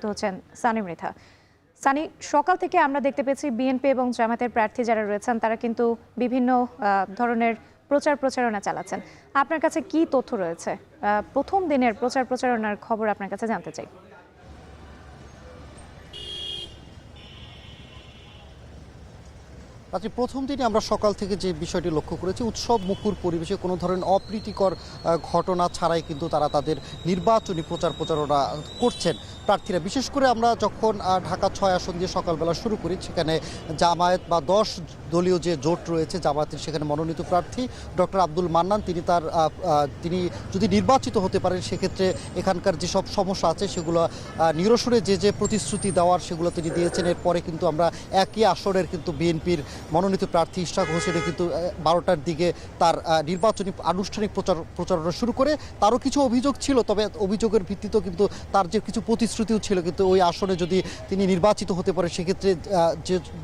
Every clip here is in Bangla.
হচ্ছেন সানি মৃধা। সানি, সকাল থেকে আমরা দেখতে পেয়েছি বিএনপি এবং জামায়াতের প্রার্থী যারা রয়েছেন তারা কিন্তু বিভিন্ন ধরনের প্রচারণা চালাচ্ছেন। আপনার কাছে কি তথ্য রয়েছে? প্রথম দিনের প্রচারণার খবর আপনার কাছে জানতে চাই। আজকে প্রথম দিনে আমরা সকাল থেকে যে বিষয়টি লক্ষ্য করেছি, উৎসব মুখর পরিবেশে কোনো ধরনের অপ্রীতিকর ঘটনা ছাড়াই কিন্তু তারা তাদের নির্বাচনী প্রচারণা করছেন প্রার্থীরা। বিশেষ করে আমরা যখন ঢাকা ৬ আসন দিয়ে সকালবেলা শুরু করি, সেখানে জামায়াত বা 10 দলীয় যে জোট রয়েছে জামায়াতের, সেখানে মনোনীত প্রার্থী ডক্টর আব্দুল মান্নান তিনি যদি নির্বাচিত হতে পারেন সেক্ষেত্রে এখানকার যেসব সমস্যা আছে সেগুলো নিরসনে যে প্রতিশ্রুতি দেওয়ার সেগুলো তিনি দিয়েছেন। এরপরে কিন্তু আমরা একই আসনের কিন্তু বিএনপির মনোনীত প্রার্থী ইশরাক হোসেনের কিন্তু 12টার দিকে তার নির্বাচনী আনুষ্ঠানিক প্রচারণা শুরু করে। তারও কিছু অভিযোগ ছিল, তবে অভিযোগের ভিত্তিতেও কিন্তু তার যে কিছু প্রতিশ্রুতিও ছিল, কিন্তু ওই আসনে যদি তিনি নির্বাচিত হতে পারে সেক্ষেত্রে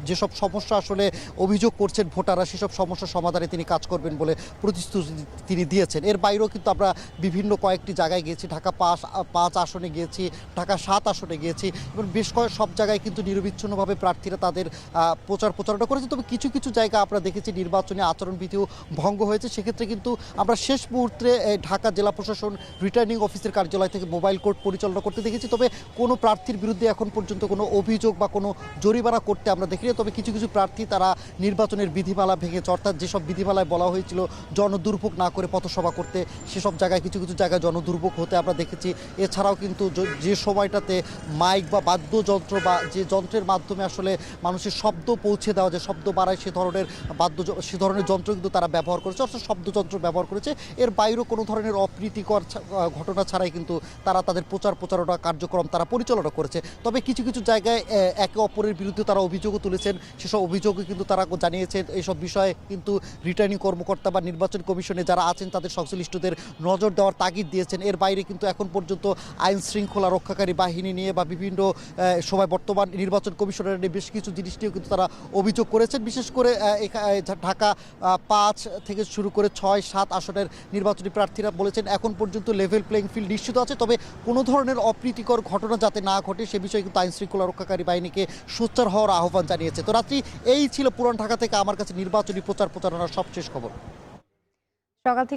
যেসব সমস্যা আসলে অভিযোগ করছেন ভোটাররা, সেসব সমস্যার সমাধানে তিনি কাজ করবেন বলে প্রতিশ্রুতি তিনি দিয়েছেন। এর বাইরেও কিন্তু আমরা বিভিন্ন কয়েকটি জায়গায় গিয়েছি, ঢাকা 5 আসনে গিয়েছি, ঢাকা 7 আসনে গিয়েছি এবং বেশ সব জায়গায় কিন্তু নিরবিচ্ছিন্নভাবে প্রার্থীরা তাদের প্রচারণা করেছে। তবে কিছু জায়গা আমরা দেখেছি নির্বাচনী আচরণবিধিও ভঙ্গ হয়েছে। সেক্ষেত্রে কিন্তু আমরা শেষ মুহূর্তে ঢাকা জেলা প্রশাসন রিটার্নিং অফিসের কার্যালয় থেকে মোবাইল কোর্ট পরিচালনা করতে দেখেছি। তবে কোনো প্রার্থীর বিরুদ্ধে এখন পর্যন্ত কোনো অভিযোগ বা কোনো জরিমানা করতে আমরা দেখিনি। তবে কিছু প্রার্থী তারা নির্বাচনের বিধিমালা ভেঙেছে, অর্থাৎ যেসব বিধিমালায় বলা হয়েছিল জনদুর্ভোগ না করে পথসভা করতে, সেসব জায়গায় কিছু জায়গায় জনদুর্ভোগ হতে আমরা দেখেছি। এছাড়াও কিন্তু যে সময়টাতে মাইক বা বাদ্যযন্ত্র বা যে যন্ত্রের মাধ্যমে আসলে মানুষের শব্দ পৌঁছে দেওয়া যায়, শব্দ বাড়ায়, সে ধরনের যন্ত্র কিন্তু তারা ব্যবহার করেছে, অর্থাৎ শব্দযন্ত্র ব্যবহার করেছে। এর বাইরেও কোনো ধরনের অপ্রীতিকর ঘটনা ছাড়াই কিন্তু তারা তাদের প্রচারণা কার্যক্রম তারা পরিচালনা করেছে। তবে কিছু জায়গায় একে অপরের বিরুদ্ধে তারা অভিযোগও তুলেছেন, সেসব অভিযোগও কিন্তু তারা জানিয়েছেন। এইসব বিষয়ে কিন্তু রিটার্নিং কর্মকর্তা বা নির্বাচন কমিশনে যারা আছেন তাদের সংশ্লিষ্টদের নজর দেওয়ার তাগিদ দিয়েছেন। এর বাইরে কিন্তু এখন পর্যন্ত আইন শৃঙ্খলা রক্ষাকারী বাহিনী নিয়ে বা বিভিন্ন সময় বর্তমান নির্বাচন কমিশনের নিয়ে বেশ কিছু জিনিস নিয়েও কিন্তু তারা অভিযোগ করেছেন। বিশেষ করে ঢাকা 5 থেকে শুরু করে 6-7 আসনের নির্বাচনী প্রার্থীরা বলেছেন এখন পর্যন্ত লেভেল প্লেইং ফিল্ড নিশ্চিত আছে, তবে কোনো ধরনের অপ্রীতিকর ঘটনা যাতে না ঘটে সে বিষয়ে কিন্তু আইন শৃঙ্খলা রক্ষাকারী বাহিনীকে সোচ্চার হওয়ার আহ্বান জানিয়েছে। তো রাত্রি এই ছিল পুরান ঢাকা থেকে আমার কাছে নির্বাচনী প্রচারণার সবশেষ খবর। সকাল থেকে